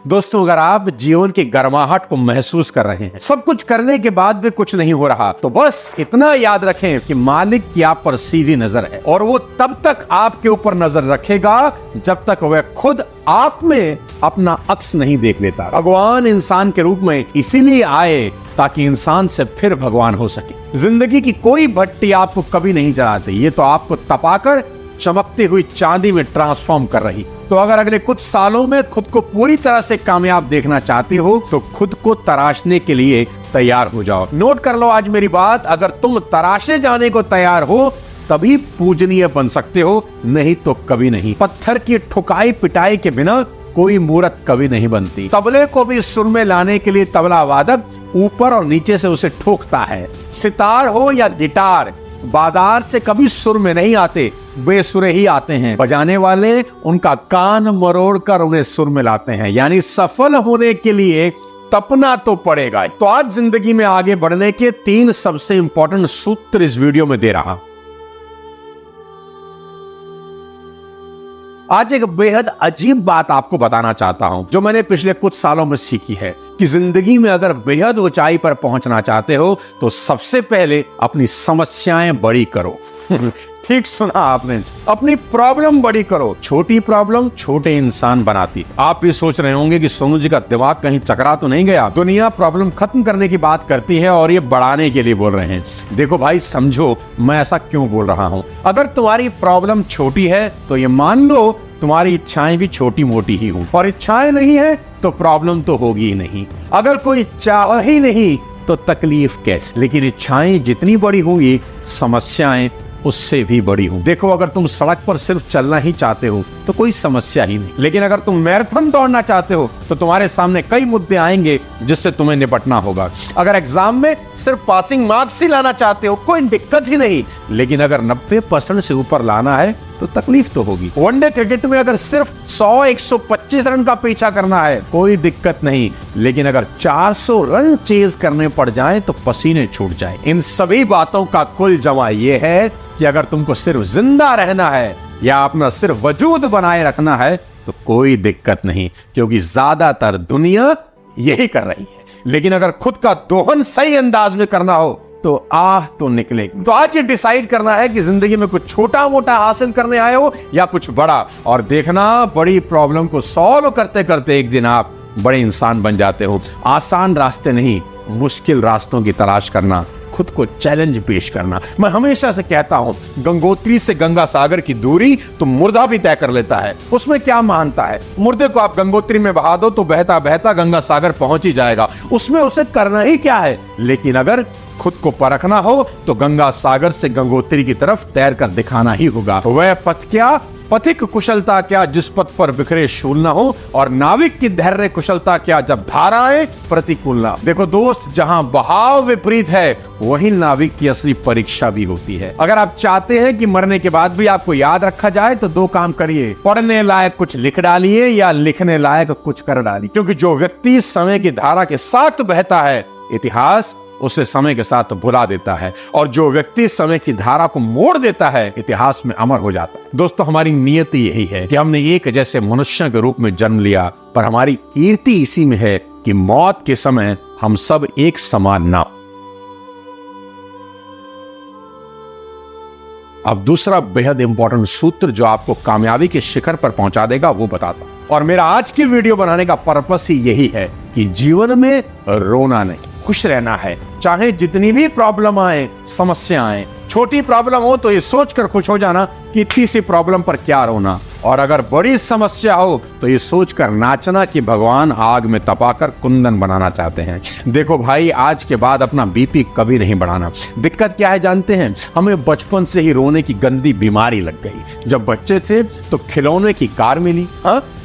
दोस्तों, अगर आप जीवन की गर्माहट को महसूस कर रहे हैं, सब कुछ करने के बाद भी कुछ नहीं हो रहा, तो बस इतना याद रखें कि मालिक की आप पर सीधी नजर है और वो तब तक आपके ऊपर नजर रखेगा जब तक वह खुद आप में अपना अक्स नहीं देख लेता। भगवान इंसान के रूप में इसीलिए आए ताकि इंसान से फिर भगवान हो सके। जिंदगी की कोई भट्टी आपको कभी नहीं जलाती, ये तो आपको तपाकर चमकती हुई चांदी में ट्रांसफॉर्म कर रही। तो अगर अगले कुछ सालों में खुद को पूरी तरह से कामयाब देखना चाहती हो तो खुद को तराशने के लिए तैयार हो जाओ। नोट कर लो आज मेरी बात, अगर तुम तराशे जाने को तैयार हो तभी पूजनीय बन सकते हो, नहीं तो कभी नहीं। पत्थर की ठुकाई पिटाई के बिना कोई मूर्त कभी नहीं बनती। तबले को भी सुर में लाने के लिए तबला वादक ऊपर और नीचे से उसे ठोकता है। सितार हो या गिटार, बाजार से कभी सुर में नहीं आते, बेसुरे ही आते हैं। बजाने वाले उनका कान मरोड़ कर उन्हें सुर में लाते हैं। यानी सफल होने के लिए तपना तो पड़ेगा। तो आज जिंदगी में आगे बढ़ने के 3 सबसे इंपॉर्टेंट सूत्र इस वीडियो में दे रहा हूं। आज एक बेहद अजीब बात आपको बताना चाहता हूं जो मैंने पिछले कुछ सालों में सीखी है कि जिंदगी में अगर बेहद ऊंचाई पर पहुंचना चाहते हो तो सबसे पहले अपनी समस्याएं बड़ी करो। ठीक सुना आपने, अपनी प्रॉब्लम बड़ी करो। छोटी प्रॉब्लम छोटे इंसान बनाती है। आप भी सोच रहे होंगे कि सोनू जी का दिमाग कहीं चकरा तो नहीं गया। दुनिया प्रॉब्लम खत्म करने की बात करती है और ये बढ़ाने के लिए बोल रहे हैं। देखो भाई, समझो मैं ऐसा क्यों बोल रहा हूं। अगर तुम्हारी प्रॉब्लम छोटी है तो ये मान लो तुम्हारी इच्छाएं भी छोटी मोटी ही हों, और इच्छाएं नहीं है तो प्रॉब्लम तो होगी ही नहीं। अगर कोई चाह ही नहीं तो तकलीफ कैसे। लेकिन इच्छाएं जितनी बड़ी होंगी समस्याएं उससे भी बड़ी हो। देखो, अगर तुम सड़क पर सिर्फ चलना ही चाहते हो तो कोई समस्या ही नहीं, लेकिन अगर तुम मैराथन दौड़ना चाहते हो तो तुम्हारे सामने कई मुद्दे आएंगे जिससे तुम्हें निपटना होगा। अगर एग्जाम में सिर्फ पासिंग मार्क्स ही लाना चाहते हो कोई दिक्कत ही नहीं, लेकिन अगर 90% से ऊपर लाना है तो तकलीफ तो होगी। वनडे क्रिकेट में अगर सिर्फ 100-125 रन का पीछा करना है कोई दिक्कत नहीं, लेकिन अगर 400 रन चेज करने पड़ जाएं तो पसीने छूट जाएं। इन सभी बातों का कुल जमा यह है कि अगर तुमको सिर्फ जिंदा रहना है या अपना सिर्फ वजूद बनाए रखना है तो कोई दिक्कत नहीं, क्योंकि ज्यादातर दुनिया यही कर रही है। लेकिन अगर खुद का दोहन सही अंदाज में करना हो तो आह तो निकलेगी। तो आज ये डिसाइड करना है कि जिंदगी में कुछ छोटा मोटा हासिल करने आए हो या कुछ बड़ा, और देखना बड़ी प्रॉब्लम को सॉल्व करते करते एक दिन आप बड़े इंसान बन जाते हो। आसान रास्ते नहीं, मुश्किल रास्तों की तलाश करना, खुद को चैलेंज पेश करना। मैं हमेशा से कहता हूं, गंगोत्री से गंगा सागर की दूरी तो मुर्दा भी तय कर लेता है। उसमें क्या महानता है? मुर्दे को आप गंगोत्री में बहा दो तो बहता बहता गंगा सागर पहुंच ही जाएगा। उसमें उसे करना ही क्या है? लेकिन अगर खुद को परखना हो तो गंगा सागर से गंगोत्री की तरफ तैर कर दिखाना ही होगा। वह पथ क्या, पथिक कुशलता क्या जिस पथ पर बिखरे शूल ना हो, और नाविक की धैर्य कुशलता क्या जब धाराएं प्रतिकूल ना। देखो दोस्त, जहां बहाव विपरीत है वही नाविक की असली परीक्षा भी होती है। अगर आप चाहते हैं कि मरने के बाद भी आपको याद रखा जाए तो 2 काम करिए, पढ़ने लायक कुछ लिख डालिए या लिखने लायक कुछ कर डालिए। क्योंकि जो व्यक्ति समय की धारा के साथ बहता है इतिहास उसे समय के साथ भुला देता है, और जो व्यक्ति समय की धारा को मोड़ देता है इतिहास में अमर हो जाता है। दोस्तों, हमारी नियति यही है कि हमने एक जैसे मनुष्य के रूप में जन्म लिया, पर हमारी कीर्ति इसी में है कि मौत के समय हम सब एक समान ना। अब दूसरा बेहद इंपॉर्टेंट सूत्र जो आपको कामयाबी के शिखर पर पहुंचा देगा वो बताता हूं, और मेरा आज की वीडियो बनाने का पर्पस ही यही है कि जीवन में रोना नहीं, खुश रहना है। चाहे जितनी भी प्रॉब्लम आए, समस्या आए, छोटी प्रॉब्लम हो तो ये सोचकर खुश हो जाना कि इतनी सी प्रॉब्लम पर क्या रोना, और अगर बड़ी समस्या हो तो ये सोचकर नाचना कि भगवान आग में तपाकर कुंदन बनाना चाहते हैं। देखो भाई, आज के बाद अपना बीपी कभी नहीं बढ़ाना। दिक्कत क्या है जानते हैं? हमें बचपन से ही रोने की गंदी बीमारी लग गई। जब बच्चे थे तो खिलौने की कार मिली,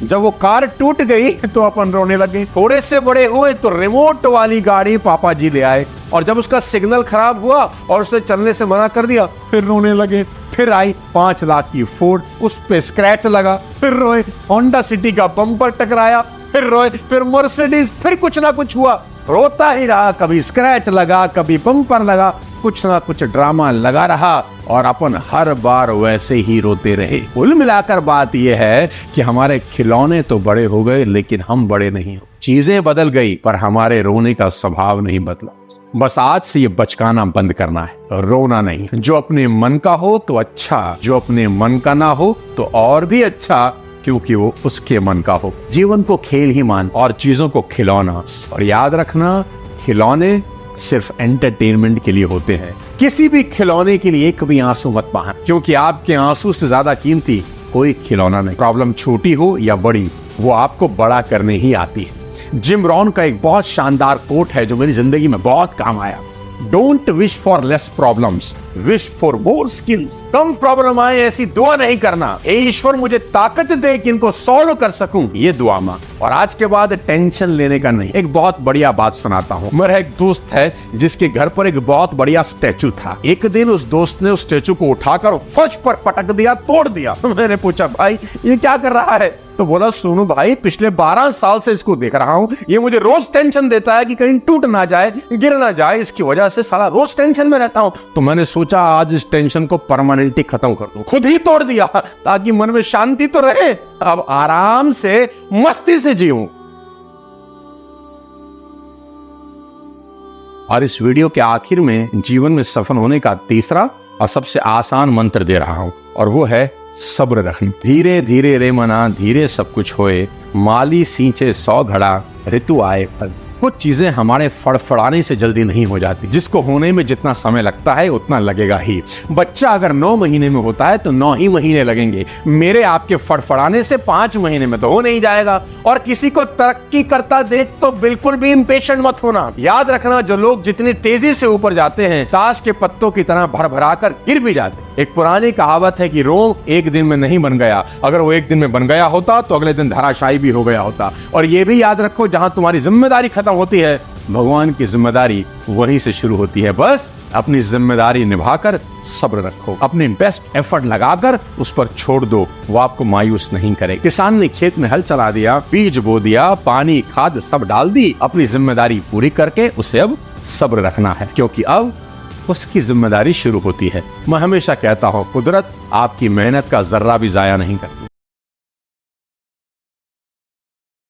जब वो कार टूट गई तो अपन रोने लगे। थोड़े से बड़े हुए तो रिमोट वाली गाड़ी पापा जी ले आए, और जब उसका सिग्नल खराब हुआ और उसने चलने से मना कर दिया फिर रोने लगे। फिर आई 5 लाख की फोर्ड, उस पे स्क्रैच लगा, फिर रोए। होंडा सिटी का बम्पर टकराया, फिर रोए। फिर मर्सिडीज, फिर कुछ ना कुछ हुआ, रोता ही रहा, कभी स्क्रैच लगा, कभी बम्पर लगा, कुछ ना कुछ ड्रामा लगा रहा और अपन हर बार वैसे ही रोते रहे। कुल मिलाकर बात यह है कि हमारे खिलौने तो बड़े हो गए लेकिन हम बड़े नहीं हो। चीजें बदल गई पर हमारे रोने का स्वभाव नहीं बदला। बस आज से ये बचकाना बंद करना है, रोना नहीं। जो अपने मन का हो तो अच्छा, जो अपने मन का ना हो तो और भी अच्छा, क्योंकि वो उसके मन का हो। जीवन को खेल ही मान और चीजों को खिलौना। और याद रखना, खिलौने सिर्फ एंटरटेनमेंट के लिए होते हैं। किसी भी खिलौने के लिए कभी आंसू मत बहाना, क्योंकि आपके आंसू से ज्यादा कीमती कोई खिलौना नहीं। प्रॉब्लम छोटी हो या बड़ी, वो आपको बड़ा करने ही आती है। जिम रॉन का एक बहुत शानदार कोट है जो मेरी जिंदगी में बहुत काम आया। Don't wish for less problems, wish for more skills. Come problem आए ऐसी दुआ नहीं करना, ए ईश्वर मुझे ताकत दे कि इनको सॉल्व कर सकूं, ये दुआ मांग। और आज के बाद टेंशन लेने का नहीं। एक बहुत बढ़िया बात सुनाता हूँ। मेरा एक दोस्त है जिसके घर पर एक बहुत बढ़िया स्टैचू था। एक दिन उस दोस्त ने उस स्टैचू को उठाकर फर्श पर पटक दिया, तोड़ दिया। मैंने पूछा, भाई ये क्या कर रहा है? तो बोला, सोनू भाई, पिछले 12 साल से इसको देख रहा हूँ, ये मुझे रोज टेंशन देता है कि कहीं टूट ना जाए, गिर ना जाए, इसकी वजह से साला रोज टेंशन में रहता हूँ। तो मैंने सोचा आज इस टेंशन को परमानेंटली खत्म कर दूं। खुद ही तोड़ दिया ताकि मन में शांति तो रहे। अब आराम से मस्ती से जीऊं। और इस वीडियो के आखिर में जीवन में सफल होने का तीसरा और सबसे आसान मंत्र दे रहा हूं, और वो है सब्र रखना। धीरे धीरे रे मना, धीरे सब कुछ होए, माली सींचे 100 घड़ा, ऋतु आए फल। कुछ चीजें हमारे फड़फड़ाने से जल्दी नहीं हो जाती। जिसको होने में जितना समय लगता है उतना लगेगा ही। बच्चा अगर 9 महीने में होता है तो 9 ही महीने लगेंगे। मेरे आपके फड़फड़ाने से 5 महीने में तो हो नहीं जाएगा। और किसी को तरक्की करता देख तो बिल्कुल भी इम्पेशेंट मत होना। याद रखना, जो लोग जितनी तेजी से ऊपर जाते हैं, ताश के पत्तों की तरह भर कर गिर भी जाते हैं। एक पुरानी कहावत है कि रोम एक दिन में नहीं बन गया, अगर वो एक दिन में बन गया होता तो अगले दिन धराशायी भी हो गया होता। और ये भी याद रखो, जहां तुम्हारी जिम्मेदारी खत्म होती है, भगवान की जिम्मेदारी वहीं से शुरू होती है। बस अपनी जिम्मेदारी निभाकर सब्र रखो, अपने बेस्ट एफर्ट लगाकर उस पर छोड़ दो, वो आपको मायूस नहीं करे। किसान ने खेत में हल चला दिया, बीज बो दिया, पानी खाद सब डाल दी, अपनी जिम्मेदारी पूरी करके उसे अब सब्र रखना है, क्योंकि अब उसकी जिम्मेदारी शुरू होती है। मैं हमेशा कहता हूँ, कुदरत आपकी मेहनत का जर्रा भी जाया नहीं करती।